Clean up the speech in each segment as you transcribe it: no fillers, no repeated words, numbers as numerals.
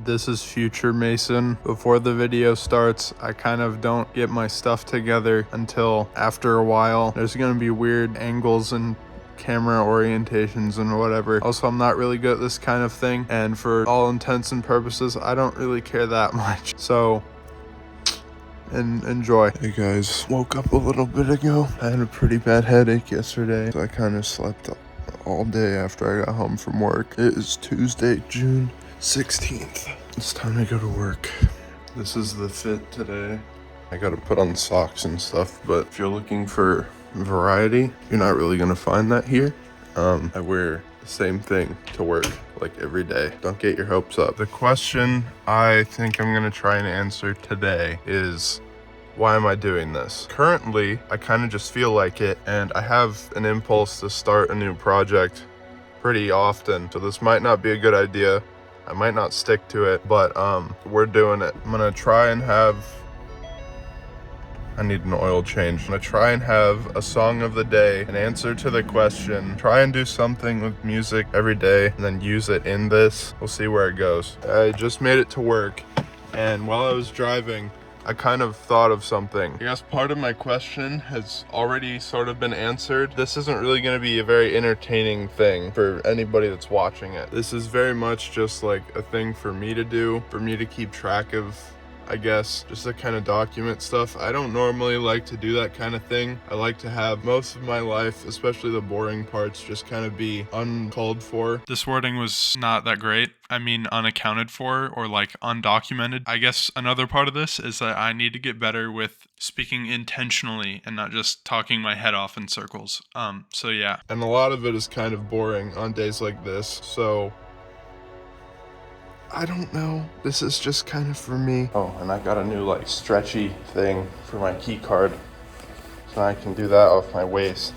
This is Future Mason. Before the video starts, I kind of don't get my stuff together until after a while. There's gonna be weird angles and camera orientations and whatever. Also, I'm not really good at this kind of thing, and for all intents and purposes, I don't really care that much. So, enjoy. Hey guys, woke up a little bit ago. I had a pretty bad headache yesterday, so I kind of slept all day after I got home from work. It is Tuesday, June 16th. It's time to go to work. This is the fit today. I gotta put on socks and stuff, but if you're looking for variety, you're not really gonna find that here. I wear the same thing to work like every day. Don't get your hopes up. The question I think I'm gonna try and answer today is, why am I doing this? Currently, I kind of just feel like it, and I have an impulse to start a new project pretty often, so this might not be a good idea. I might not stick to it, but we're doing it. I'm gonna try and have, I need an oil change. I'm gonna try and have a song of the day, an answer to the question, try and do something with music every day, and then use it in this. We'll see where it goes. I just made it to work, and while I was driving, I kind of thought of something. I guess part of my question has already sort of been answered. This isn't really gonna be a very entertaining thing for anybody that's watching it. This is very much just like a thing for me to do, for me to keep track of, I guess, just to kind of document stuff. I don't normally like to do that kind of thing. I like to have most of my life, especially the boring parts, just kind of be uncalled for. This wording was not that great. I mean, unaccounted for or like undocumented. I guess another part of this is that I need to get better with speaking intentionally and not just talking my head off in circles. So yeah. And a lot of it is kind of boring on days like this, so I don't know. This is just kind of for me. Oh, and I got a new like stretchy thing for my key card, so I can do that off my waist.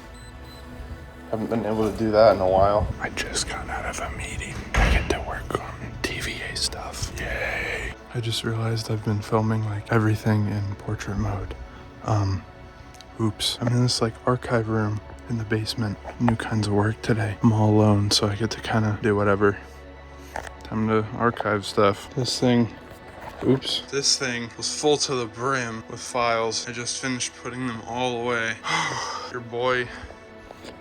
Haven't been able to do that in a while. I just got out of a meeting. I get to work on TVA stuff. Yay. I just realized I've been filming like everything in portrait mode. Oops. I'm in this like archive room in the basement. New kinds of work today. I'm all alone, so I get to kind of do whatever. Time to archive stuff. This thing was full to the brim with files. I just finished putting them all away. Your boy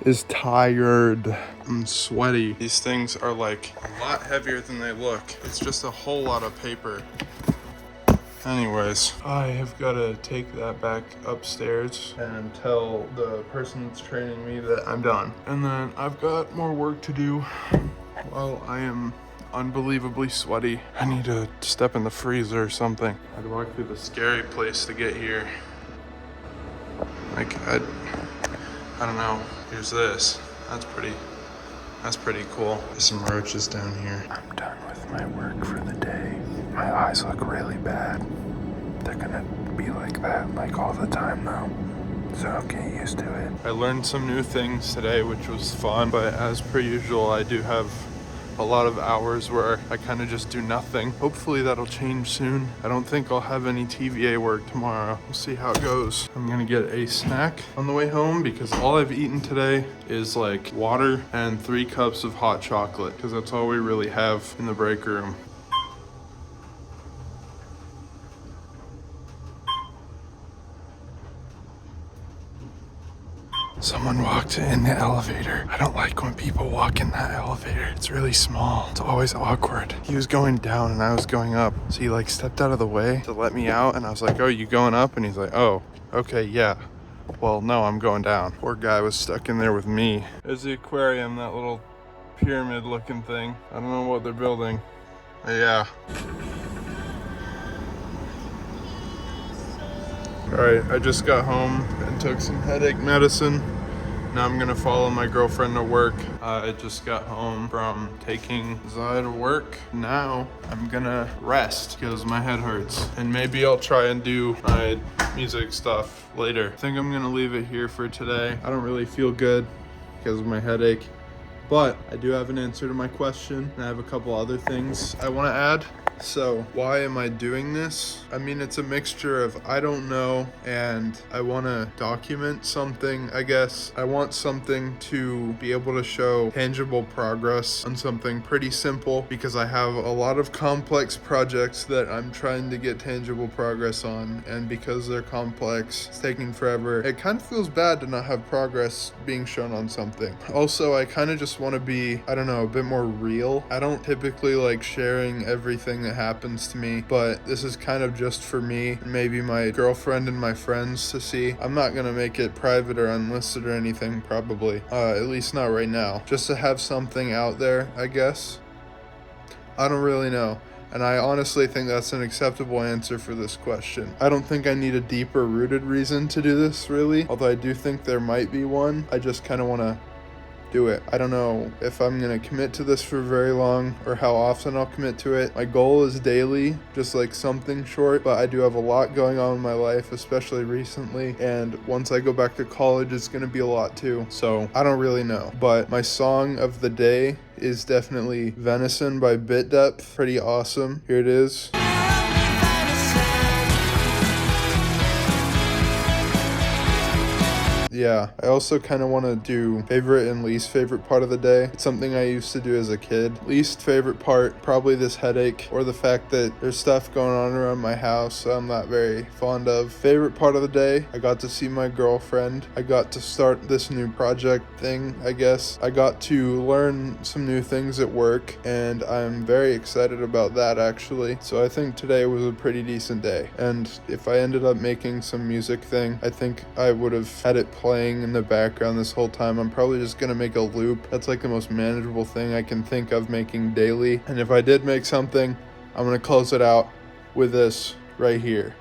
is tired. I'm sweaty. These things are like a lot heavier than they look. It's just a whole lot of paper. Anyways, I have got to take that back upstairs and tell the person that's training me that I'm done. And then I've got more work to do while I am unbelievably sweaty. I need to step in the freezer or something. I had to walk through the scary place to get here. Like, I don't know. Here's this. That's pretty cool. There's some roaches down here. I'm done with my work for the day. My eyes look really bad. They're gonna be like that like all the time now, so I'll get used to it. I learned some new things today, which was fun, but as per usual, I do have a lot of hours where I kind of just do nothing. Hopefully that'll change soon. I don't think I'll have any TVA work tomorrow. We'll see how it goes. I'm gonna get a snack on the way home because all I've eaten today is like water and 3 cups of hot chocolate, because that's all we really have in the break room. Someone walked in the elevator. I don't like when people walk in that elevator. It's really small. It's always awkward. He was going down and I was going up. So he like stepped out of the way to let me out, and I was like, oh, you going up? And he's like, oh, okay, yeah. Well, no, I'm going down. Poor guy was stuck in there with me. There's the aquarium, that little pyramid looking thing. I don't know what they're building. But yeah. Alright, I just got home and took some headache medicine. Now I'm gonna follow my girlfriend to work. I just got home from taking Zaya to work. Now I'm gonna rest because my head hurts. And maybe I'll try and do my music stuff later. I think I'm gonna leave it here for today. I don't really feel good because of my headache, but I do have an answer to my question. And I have a couple other things I wanna add. So why am I doing this? I mean, it's a mixture of I don't know and I want to document something, I guess. I want something to be able to show tangible progress on something pretty simple because I have a lot of complex projects that I'm trying to get tangible progress on, and because they're complex, it's taking forever. It kind of feels bad to not have progress being shown on something. Also, I kind of just want to be, I don't know, a bit more real. I don't typically like sharing everything that happens to me, but this is kind of just for me and maybe my girlfriend and my friends to see. I'm not gonna make it private or unlisted or anything, probably, at least not right now, just to have something out there, I guess. I don't really know, and I honestly think that's an acceptable answer for this question. I don't think I need a deeper rooted reason to do this, really, although I do think there might be one. I just kind of want to do it. I don't know if I'm gonna commit to this for very long or how often I'll commit to it. My goal is daily, just like something short, but I do have a lot going on in my life, especially recently, and once I go back to college, it's gonna be a lot too, so I don't really know. But my song of the day is definitely Venison by Bit Depth. Pretty awesome. Here it is. Yeah, I also kind of want to do favorite and least favorite part of the day. It's something I used to do as a kid. Least favorite part, probably this headache or the fact that there's stuff going on around my house I'm not very fond of. Favorite part of the day, I got to see my girlfriend. I got to start this new project thing, I guess. I got to learn some new things at work, and I'm very excited about that, actually. So I think today was a pretty decent day. And if I ended up making some music thing, I think I would have had it playing in the background this whole time. I'm probably just gonna make a loop. That's like the most manageable thing I can think of making daily. And if I did make something, I'm gonna close it out with this right here.